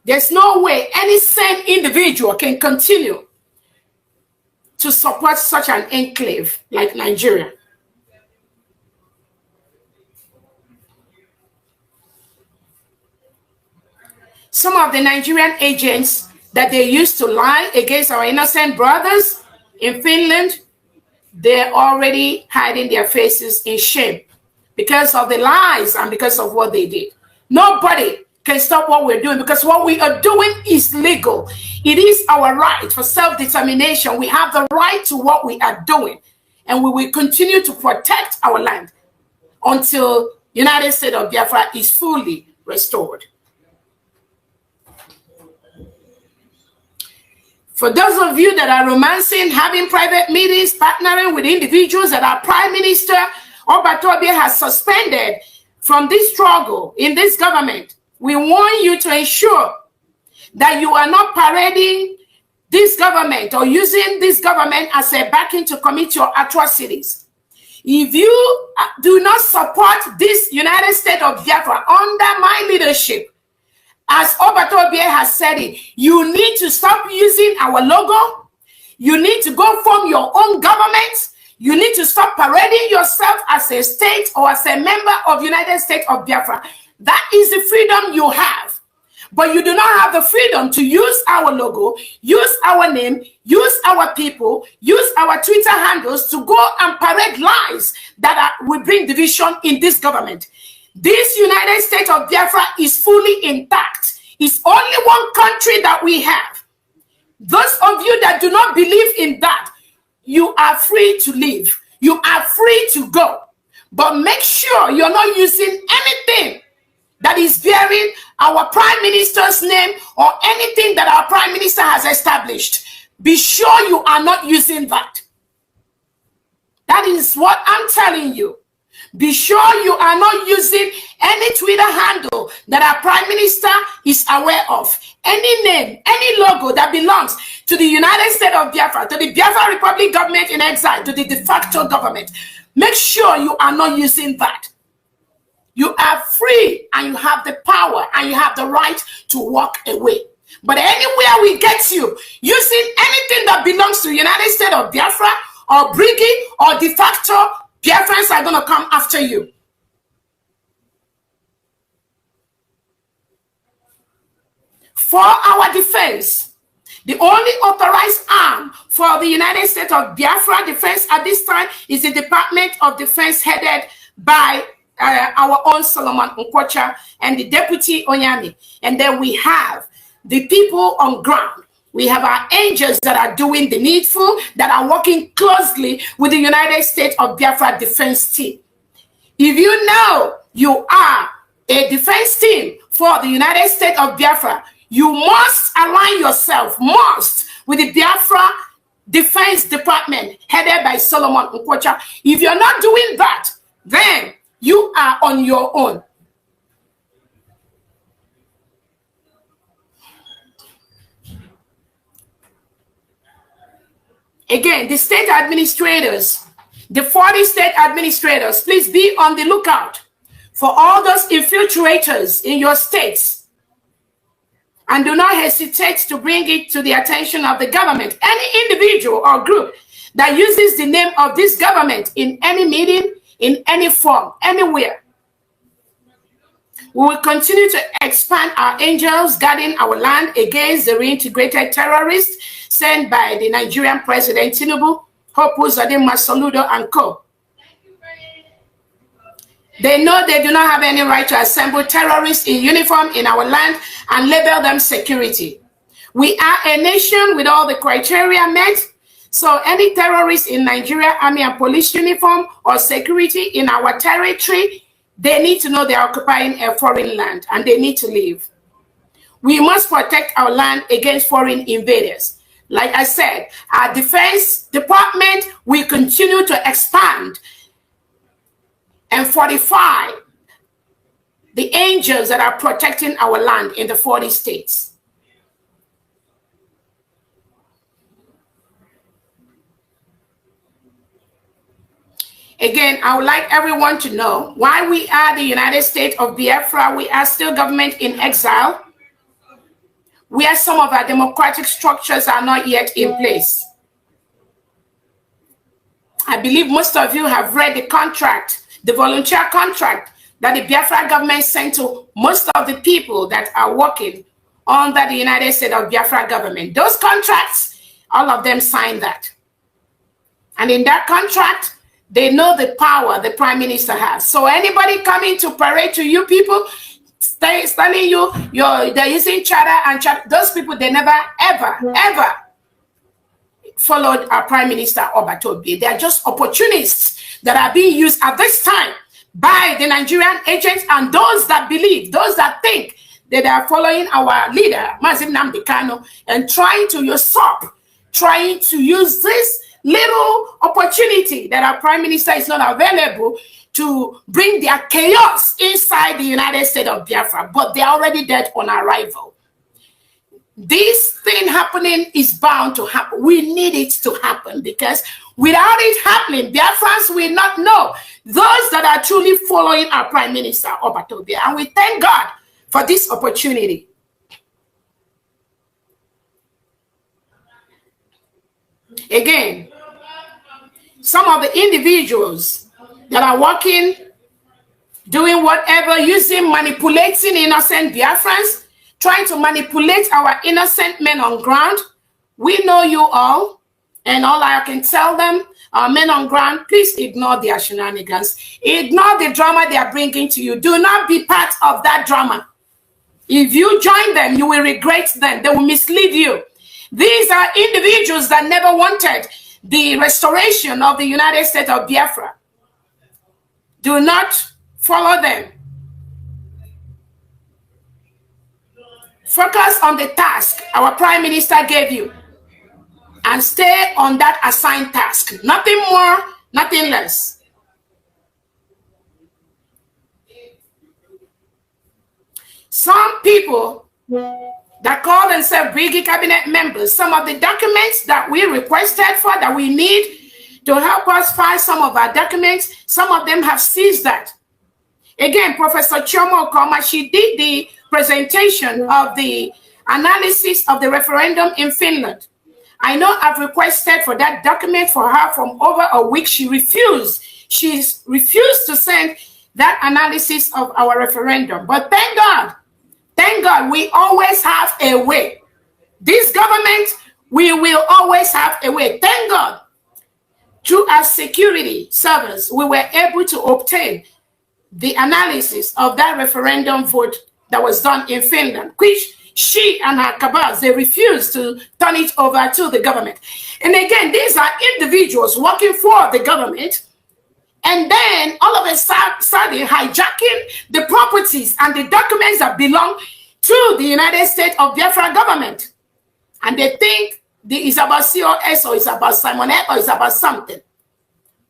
There's no way any sane individual can continue to support such an enclave like Nigeria. Some of the Nigerian agents that they used to lie against our innocent brothers in Finland, they're already hiding their faces in shame because of the lies and because of what they did. Nobody can stop what we're doing because what we are doing is legal. It is our right for self-determination. We have the right to what we are doing, and we will continue to protect our land until United States of Biafra is fully restored. For those of you that are romancing, having private meetings, partnering with individuals that our Prime Minister Obatobie has suspended from this struggle in this government, we want you to ensure that you are not parading this government or using this government as a backing to commit your atrocities. If you do not support this United States of Biafra under my leadership, as Obatobie has said it, you need to stop using our logo. You need to go form your own government. You need to stop parading yourself as a state or as a member of United States of Biafra. That is the freedom you have. But you do not have the freedom to use our logo, use our name, use our people, use our Twitter handles to go and parade lies that will bring division in this government. This United States of Biafra is fully intact. It's only one country that we have. Those of you that do not believe in that, you are free to leave. You are free to go. But make sure you're not using anything that is bearing our Prime Minister's name or anything that our Prime Minister has established. Be sure you are not using that. That is what I'm telling you. Be sure you are not using any Twitter handle that our Prime Minister is aware of. Any name, any logo that belongs to the United States of Biafra, to the Biafra Republic government in exile, to the de facto government. Make sure you are not using that. You are free and you have the power and you have the right to walk away. But anywhere we get you using anything that belongs to the United States of Biafra or Briggy or de facto, Biafrans are going to come after you. For our defense, the only authorized arm for the United States of Biafra defense at this time is the Department of Defense headed by our own Solomon Nkwocha and the Deputy Onyami. And then we have the people on ground. We have our angels that are doing the needful, that are working closely with the United States of Biafra defense team. If you know you are a defense team for the United States of Biafra, you must align yourself, with the Biafra Defense Department headed by Solomon Nkwocha. If you're not doing that, then you are on your own. Again, the state administrators, the 40 state administrators, please be on the lookout for all those infiltrators in your states. And do not hesitate to bring it to the attention of the government. Any individual or group that uses the name of this government in any meeting, in any form, anywhere. We will continue to expand our angels guarding our land against the reintegrated terrorists sent by the Nigerian President Tinubu, Hope Uzodinma Soludo and co. They know they do not have any right to assemble terrorists in uniform in our land and label them security. We are a nation with all the criteria met, so any terrorist in Nigeria Army and Police uniform or security in our territory, they need to know they are occupying a foreign land and they need to leave. We must protect our land against foreign invaders. Like I said, our defense department will continue to expand and fortify the angels that are protecting our land in the 40 states. Again, I would like everyone to know why we are the United States of Biafra. We are still government in exile. where some of our democratic structures are not yet in place. I believe most of you have read the contract, the volunteer contract that the Biafra government sent to most of the people that are working under the United States of Biafra government. Those contracts, all of them signed that. And in that contract, they know the power the prime minister has. So anybody coming to parade to you people, telling you they're using charter and charter, those people, they never, ever followed our prime minister Obatobie. They are just opportunists that are being used at this time by the Nigerian agents and those that believe, those that think that they are following our leader, Mazin Nnamdi Kanu, and trying to usurp, trying to use this little opportunity that our prime minister is not available to bring their chaos inside the United States of Biafra, but they're already dead on arrival. This thing happening is bound to happen. We need it to happen, because without it happening, Biafrans will not know those that are truly following our prime minister, Obatobie. And we thank God for this opportunity. Again, some of the individuals that are working, doing whatever, using, manipulating innocent Biafrans, trying to manipulate our innocent men on ground. We know you all, and all I can tell them, our men on ground, please ignore their shenanigans. Ignore the drama they are bringing to you. Do not be part of that drama. If you join them, you will regret them. They will mislead you. These are individuals that never wanted the restoration of the United States of Biafra. Do not follow them. Focus on the task our prime minister gave you and stay on that assigned task. Nothing more, nothing less. Some people that call themselves Brigade Cabinet members, some of the documents that we requested for, that we need to help us file some of our documents, some of them have seized that. Again, Professor Chioma Okoma, she did the presentation of the analysis of the referendum in Finland. I know I've requested for that document for her from over a week. She refused. She's refused to send that analysis of our referendum. But thank God, we always have a way. This government, we will always have a way. Thank God, through our security service, we were able to obtain the analysis of that referendum vote that was done in Finland, which she and her cabals, they refused to turn it over to the government. And again, these are individuals working for the government, and then all of a sudden hijacking the properties and the documents that belong to the United States of Biafra government. And they think it's about COS or it's about Simon Ekpa or it's about something.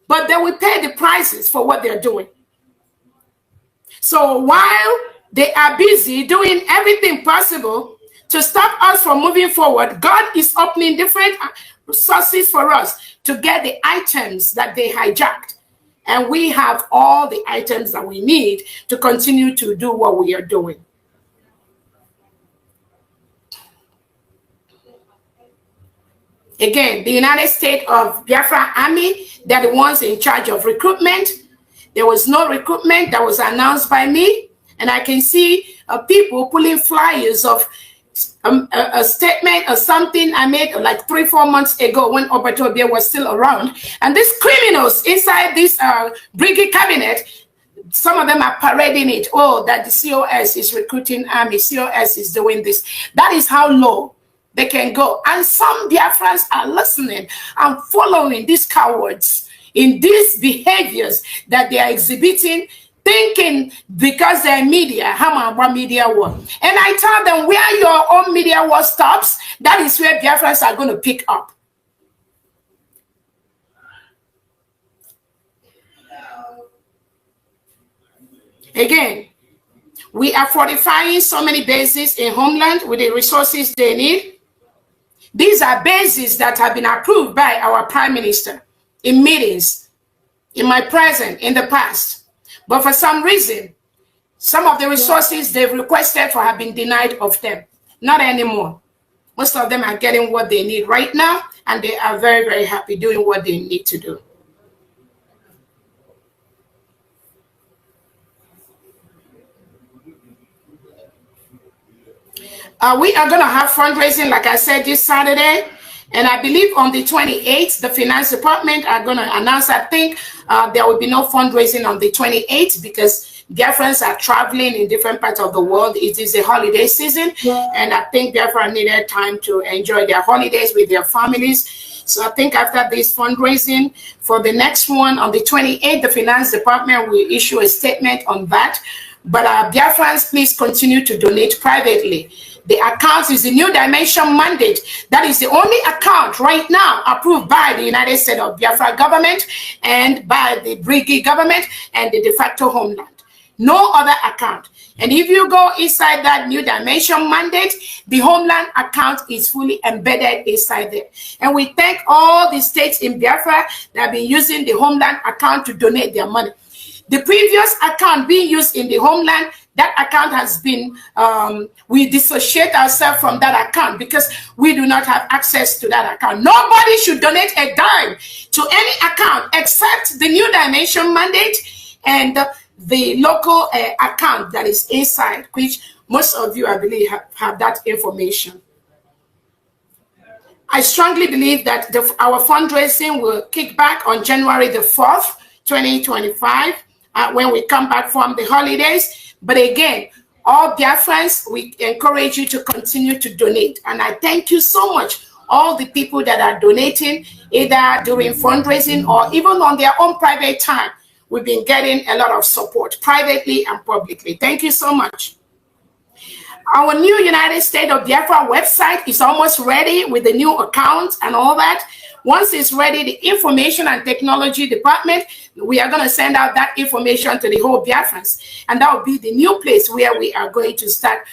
But they will pay the prices for what they're doing. So while they are busy doing everything possible to stop us from moving forward, God is opening different sources for us to get the items that they hijacked. And we have all the items that we need to continue to do what we are doing. Again, the United States of Biafra Army, they're the ones in charge of recruitment. There was no recruitment that was announced by me. And I can see people pulling flyers of a statement or something I made like 3-4 months ago when Obatobie was still around. And these criminals inside this brigade cabinet, some of them are parading it. Oh, that the COS is recruiting army. COS is doing this. That is how low they can go. And some Biafrans are listening and following these cowards in these behaviors that they are exhibiting, thinking because they're media, how media war. And I tell them, where your own media war stops, that is where Biafrans are going to pick up. Again, we are fortifying so many bases in homeland with the resources they need. These are bases that have been approved by our prime minister in meetings, in my presence, in the past. But for some reason, some of the resources they've requested for have been denied of them. Not anymore. Most of them are getting what they need right now, and they are very, very happy doing what they need to do. We are going to have fundraising, like I said, this Saturday. And I believe on the 28th, the finance department are going to announce, I think there will be no fundraising on the 28th because Biafrans are traveling in different parts of the world. It is a holiday season. And I think Biafra needed time to enjoy their holidays with their families. So I think after this fundraising for the next one on the 28th, the finance department will issue a statement on that. But Biafrans, please continue to donate privately. The account is the New Dimension mandate. That is the only account right now approved by the United States of Biafra government and by the Brigade government and the de facto homeland. No other account. And if you go inside that New Dimension mandate, the homeland account is fully embedded inside there. And we thank all the states in Biafra that have been using the homeland account to donate their money. The previous account being used in the homeland, that account has been, we dissociate ourselves from that account because we do not have access to that account. Nobody should donate a dime to any account except the New Dimension mandate and the local account that is inside, which most of you, I believe, have that information. I strongly believe that our fundraising will kick back on January the 4th, 2025, when we come back from the holidays. But again, all Biafrans, we encourage you to continue to donate. And I thank you so much, all the people that are donating, either during fundraising or even on their own private time. We've been getting a lot of support privately and publicly. Thank you so much. Our new United States of Biafra website is almost ready with the new account and all that. Once it's ready, the information and technology department, we are going to send out that information to the whole Biafrans. And that will be the new place where we are going to start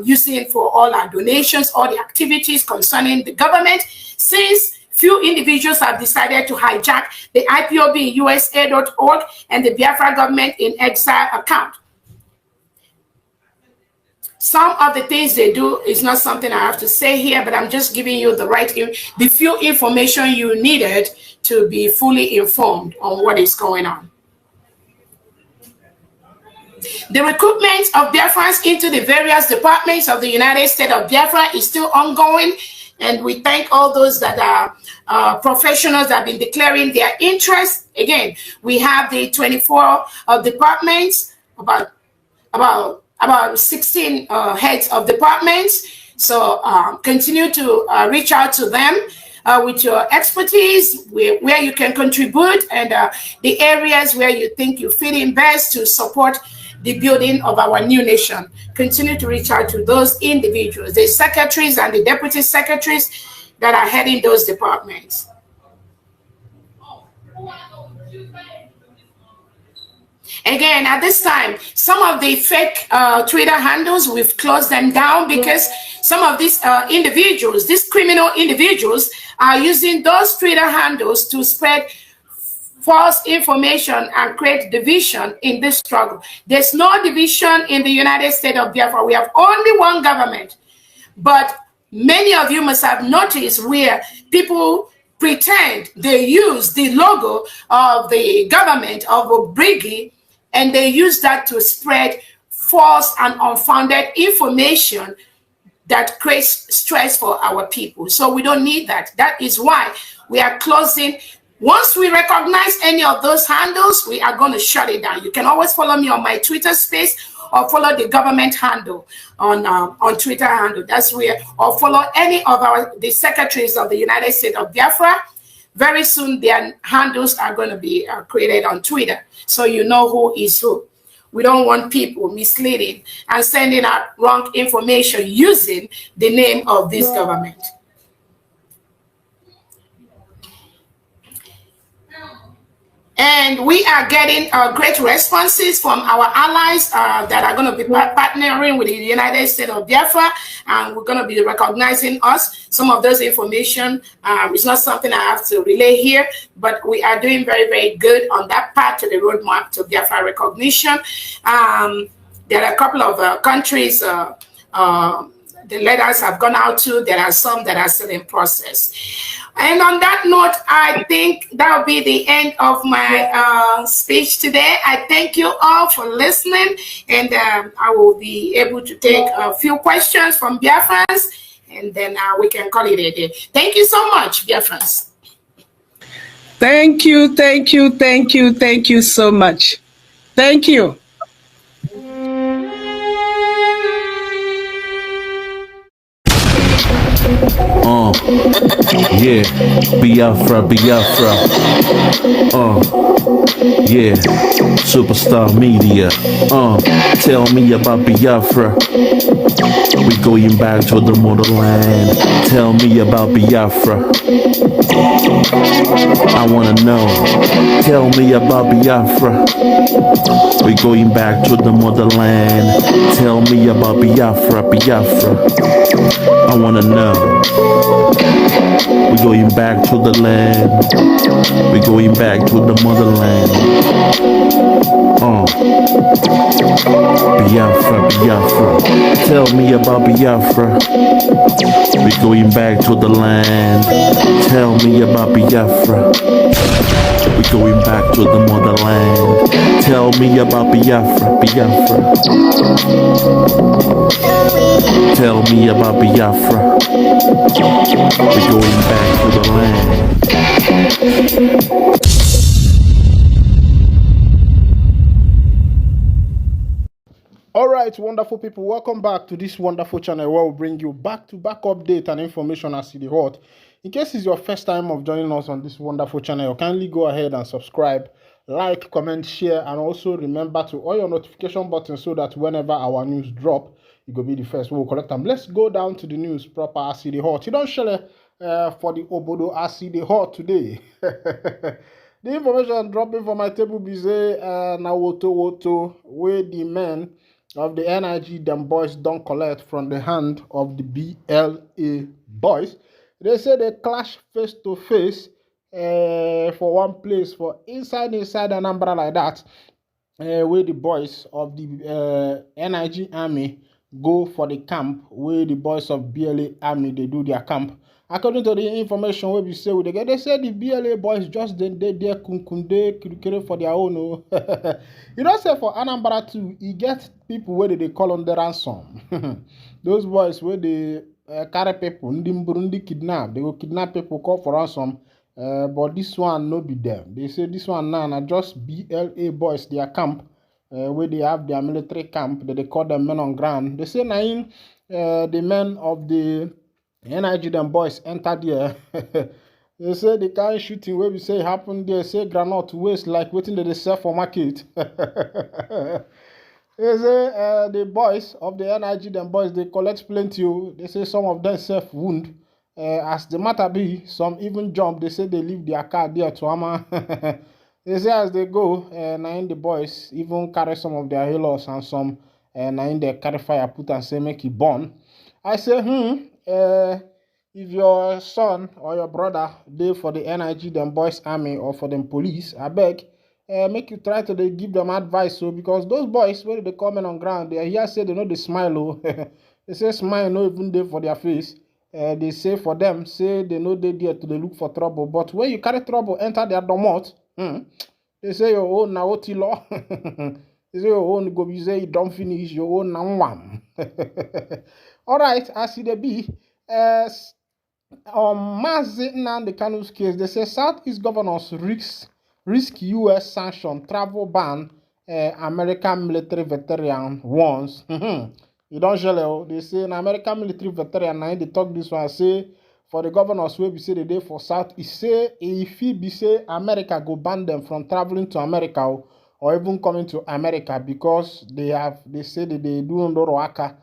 using for all our donations, all the activities concerning the government, since few individuals have decided to hijack the IPOBUSA.org and the Biafra government in exile account. Some of the things they do is not something I have to say here, but I'm just giving you the few information you needed to be fully informed on what is going on. The recruitment of Biafrans into the various departments of the United States of Biafra is still ongoing, and we thank all those that are professionals that have been declaring their interest. Again, we have the 24 departments, about 16 heads of departments. So continue to reach out to them with your expertise, where you can contribute, and the areas where you think you fit in best to support the building of our new nation. Continue to reach out to those individuals, the secretaries and the deputy secretaries that are heading those departments. Again, at this time, some of the fake Twitter handles, we've closed them down because some of these individuals, these criminal individuals, are using those Twitter handles to spread false information and create division in this struggle. There's no division in the United States of Biafra. We have only one government. But many of you must have noticed where people pretend they use the logo of the government of Obrigi, and they use that to spread false and unfounded information that creates stress for our people. So we don't need that. That is why we are closing. Once we recognize any of those handles, we are going to shut it down. You can always follow me on my Twitter space or follow the government handle on Twitter handle. That's where, or follow any of the secretaries of the United States of Biafra. Very soon, their handles are going to be created on Twitter, so you know who is who. We don't want people misleading and sending out wrong information using the name of this government. And we are getting great responses from our allies that are going to be partnering with the United States of Biafra, and we're going to be recognizing us. Some of those information is not something I have to relay here, but we are doing very, very good on that part to the roadmap to Biafra recognition. There are a couple of countries the letters have gone out to. There are some that are still in process. And on that note, I think that will be the end of my speech today. I thank you all for listening, and I will be able to take a few questions from Biafrans, and then we can call it a day. Thank you so much, Biafrans. Thank you, thank you, thank you, thank you so much. Thank you. Yeah, Biafra, Biafra. Yeah, Superstar Media. Tell me about Biafra. We going back to the motherland. Tell me about Biafra. I wanna know. Tell me about Biafra. We going back to the motherland. Tell me about Biafra, Biafra. I wanna know. We going back to the land. We going back to the motherland. Biafra, Biafra. Tell me about Biafra. We going back to the land. Tell me about Biafra. We going back to the motherland. Tell me about Biafra, Biafra. Tell me about Biafra. We going back to the land. All right, wonderful people, welcome back to this wonderful channel where we bring you back-to-back update and information as the hot. In case it's your first time of joining us on this wonderful channel, kindly go ahead and subscribe, like, comment, share, and also remember to on your notification button so that whenever our news drop, you go be the first. We'll collect them. Let's go down to the news proper as the hot. You don't share for the Obodo as the hot today. The information dropping from my table be say na woto where the men of the NIG them boys don't collect from the hand of the BLA boys. They say they clash face to face for one place for inside Anambra like that, where the boys of the NIG army go for the camp, where the boys of BLA army they do their camp. According to the information we say with the guy, they say the BLA boys just they kunkunde kirikere for their own. You don't say for Anambra too, you get people where they call on the ransom. Those boys where they carry people, Burundi kidnap, they go kidnap people, call for ransom. But this one no be them. They say this one now just BLA boys, their camp, where they have their military camp that they call them men on ground. They say now the men of the NIG them boys entered there. They say the kind of shooting where we say happened there, say granite waste like waiting that they sell for market. They say the boys of the NIG them boys they collect plenty. They say some of them self wound. As the matter be, some even jump. They say they leave their car there to Ama. They say as they go, now the boys even carry some of their halos and some now they carry fire put and say make it burn. I say if your son or your brother they for the NIG them boys army or for them police, I beg make you try to give them advice. So because those boys where they come in on ground, they here say they know they smile. They say smile no even there for their face. They say for them, say they know they there to they look for trouble. But when you carry trouble, enter their domot, they say your own now law. They say your own go be say you don't finish your own now one. All right, I see the B. Mazi Nnamdi Kanu's case, they say Southeast governors risk U.S. sanction travel ban. American military veteran warns. You don't shell. They say an American military veteran now they talk this one say for the governors where we say the day for South, he say if he be say America go ban them from traveling to America or even coming to America because they say that they do Ndoroaka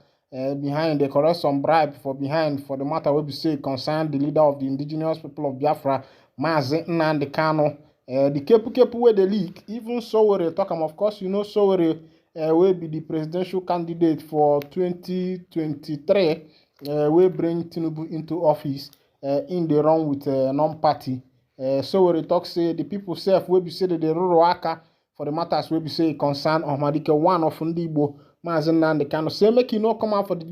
behind, they collect some bribe for behind for the matter where we say concern the leader of the indigenous people of Biafra, Mazi Nnamdi Kanu. The Kepu where they leak, even Sowore talk of course you know Sowore will be the presidential candidate for 2023. Will bring Tinubu into office in the run with non-party. Sowore talk say the people self will be say that the Roroaka for the matters will be say concern Ahmadike one of Ndibo Mazi Nnamdi Kanu say make you no come out for the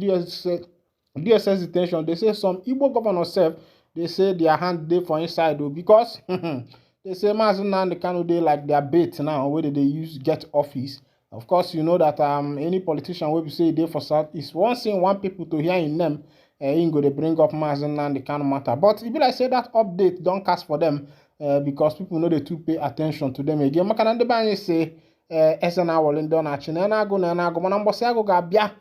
DSS detention, they say some Igbo governors sef, they say their hand dey for inside though, because they say Mazi Nnamdi Kanu dey like their bait now, where they use get office. Of course, you know that any politician wey be say dey for Southeast, one thing want people to hear in name, him go dey bring up Mazi Nnamdi Kanu matter. But e be like say that update don cast for them, because people no dey too pay attention to them again. Maka na ndị be anyị say eze na-awọli ndị ọ na-achị na na-agụ mana mbọsị agụ ga-abịa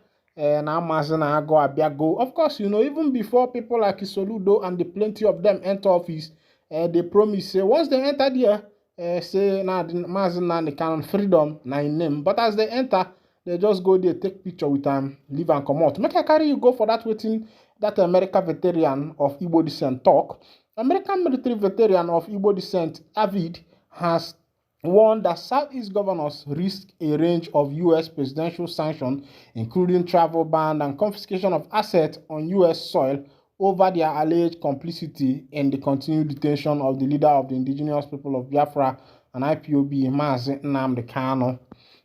na Mazi na-agụ abịago. Of course, you know, even before people like Isoludo and the plenty of them enter office, they promise say once they enter there, say na Mazi Nnamdi Kanu freedom na in name. But as they enter, they just go there, take picture with them, leave and come out. Make I carry you go for that waiting that American veteran of Igbo descent talk. American military veteran of Igbo descent, Avid, has warned that Southeast governors risk a range of U.S. presidential sanctions, including travel ban and confiscation of assets on U.S. soil over their alleged complicity in the continued detention of the leader of the indigenous people of Biafra and IPOB, Mazi Nnamdi Kanu.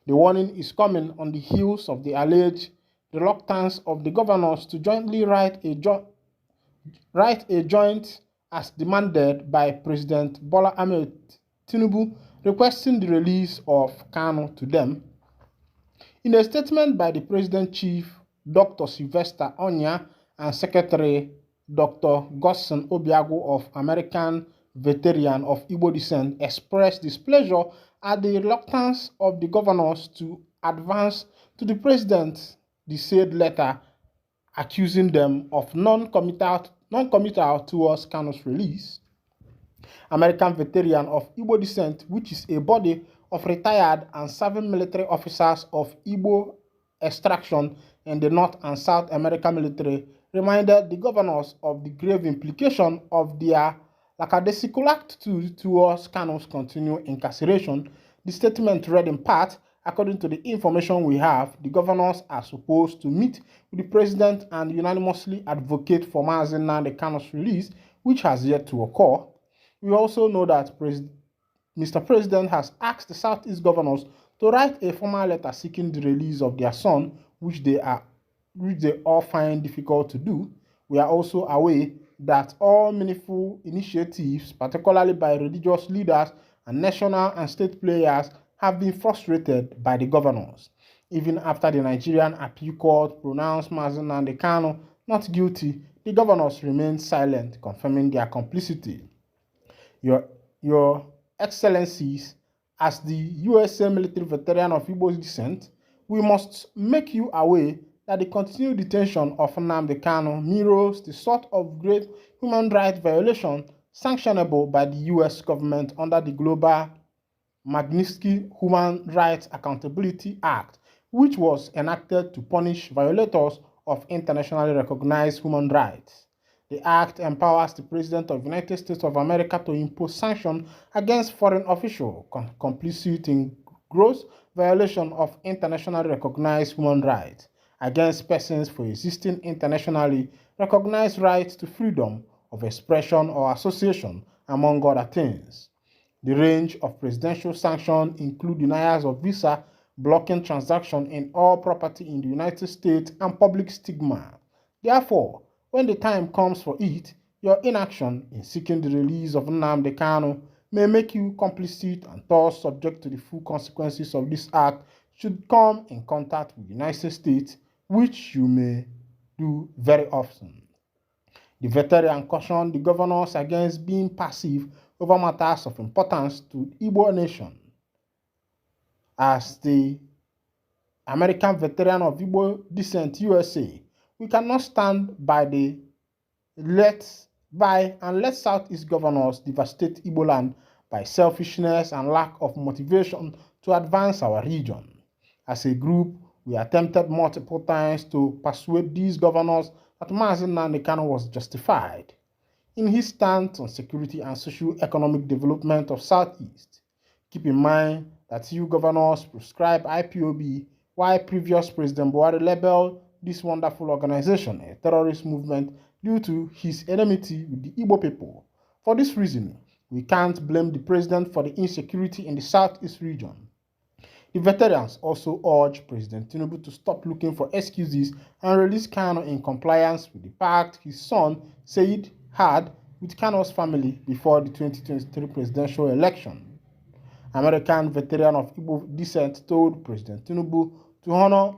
The warning is coming on the heels of the alleged reluctance of the governors to jointly write a joint as demanded by President Bola Ahmed Tinubu, requesting the release of Kanu to them. In a statement by the President-Chief, Dr. Sylvester Onya, and Secretary Dr. Gosson Obiago of American veteran of Igbo descent expressed displeasure at the reluctance of the governors to advance to the President the said letter accusing them of non-committal towards Kanu's release. American veteran of Igbo descent, which is a body of retired and serving military officers of Igbo extraction in the North and South American military, reminded the governors of the grave implication of their lackadaisical act towards Kanu's continued incarceration. The statement read in part, according to the information we have, the governors are supposed to meet with the president and unanimously advocate for Mazi Nnamdi Kanu's release, which has yet to occur. We also know that Mr. President has asked the Southeast governors to write a formal letter seeking the release of their son, which they all find difficult to do. We are also aware that all meaningful initiatives, particularly by religious leaders and national and state players, have been frustrated by the governors. Even after the Nigerian Appeal Court pronounced Mazi Nnamdi Kanu not guilty, the governors remained silent, confirming their complicity. Your Excellencies, as the USA military veteran of Igbo descent, we must make you aware that the continued detention of Nnamdi Kanu mirrors the sort of great human rights violation sanctionable by the US government under the Global Magnitsky Human Rights Accountability Act, which was enacted to punish violators of internationally recognized human rights. The act empowers the President of the United States of America to impose sanctions against foreign officials complicit in gross violation of internationally recognized human rights, against persons for existing internationally recognized rights to freedom of expression or association, among other things. The range of presidential sanctions include denials of visa, blocking transactions in all property in the United States, and public stigma. Therefore, when the time comes for it, your inaction in seeking the release of Nnamdi Kanu may make you complicit and thus subject to the full consequences of this act should come in contact with the United States, which you may do very often. The veteran cautioned the governors against being passive over matters of importance to the Igbo nation. As the American veteran of Igbo descent USA, we cannot stand by and let Southeast governors devastate Igbo land by selfishness and lack of motivation to advance our region. As a group, we attempted multiple times to persuade these governors that Mazi Nnamdi Kanu was justified in his stance on security and socio-economic development of Southeast. Keep in mind that you governors prescribe IPOB, while previous President Buhari labeled this wonderful organization a terrorist movement due to his enmity with the Igbo people. For this reason, we can't blame the president for the insecurity in the Southeast region. The veterans also urged President Tinubu to stop looking for excuses and release Kanu in compliance with the pact his son Said had with Kanu's family before the 2023 presidential election. American veteran of Igbo descent told President Tinubu to honor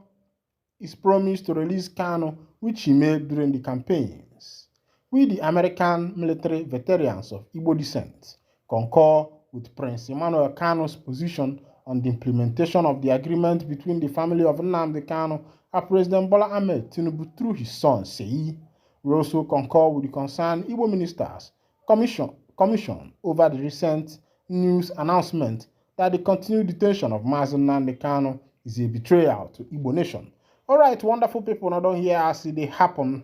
his promise to release Kanu, which he made during the campaigns. We, the American military veterans of Igbo descent, concur with Prince Emmanuel Kanu's position on the implementation of the agreement between the family of Nnamdi Kanu and President Bola Ahmed Tinubu through his son Seyi. We also concur with the concerned Igbo ministers' commission over the recent news announcement that the continued detention of Mazi Nnamdi Kanu is a betrayal to Igbo nation. All right, wonderful people, now don't hear us see they happen.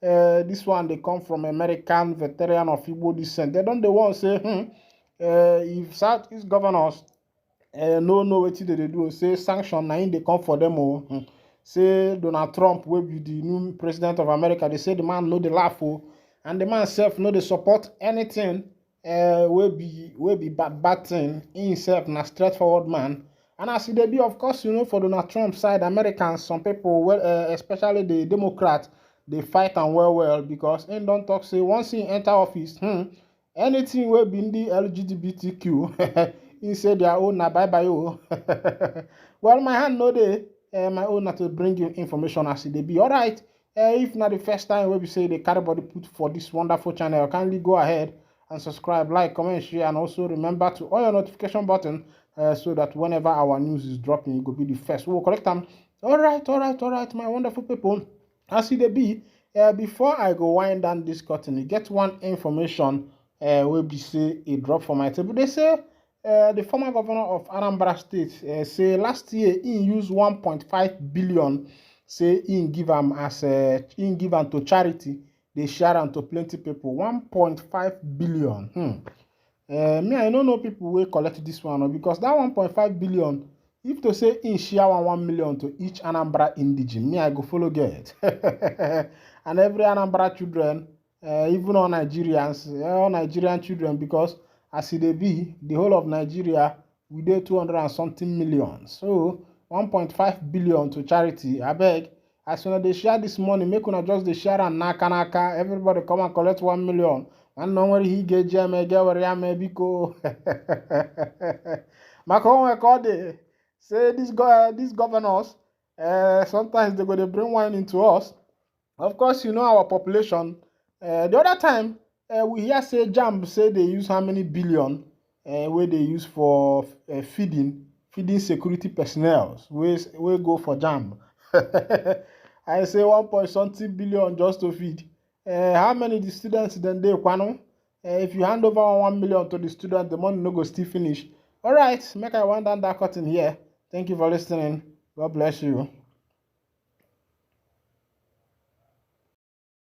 This one they come from American veteran of Igbo descent. They don't the one say, if Southeast governors no know what they do, say sanction, now they come for them. Say Donald Trump will be the new president of America. They say the man know the laugh, and the man self know they support anything. Will be bad thing himself, na straightforward man. And as they be, of course, for Donald Trump side, Americans, some people, well, especially the Democrats, they fight and well because they don't talk. Say once he enter office, anything will be in the LGBTQ, he said their own na bye bye. Well, my hand no day, my own not to bring you information as they be. All right, if not the first time where we say they carry body put for this wonderful channel, kindly go ahead and subscribe, like, comment, share, and also remember to on your notification button so that whenever our news is dropping, you will be the first. We'll correct them. All right, my wonderful people. As it be, before I go wind down this curtain, you get one information will be say a drop for my table. They say the former governor of Anambra State say last year he used 1.5 billion. Say he give them as he give them to charity. They share them to plenty people. 1.5 billion. Me, I don't know people will collect this one because that 1.5 billion, if to say in share 1 million to each Anambra indigene, me, I go follow get. And every Anambra children, even all Nigerians, all Nigerian children, because as it be, the whole of Nigeria, we did 200 and something million. So 1.5 billion to charity. I beg, as soon as they share this money, make una just the share and naka. Everybody come and collect 1 million. And no worry, he get jam, get where I may be go. Macron record say these governors, sometimes they go to bring wine into us. Of course, our population. The other time, we hear say jam say they use how many billion where they use for feeding security personnel. We go for jam. I say 1.something billion just to feed. How many the students then they kwano? If you hand over 1 million to the student, the money no go still finish. All right, make I wind down that curtain here. Thank you for listening. God bless you.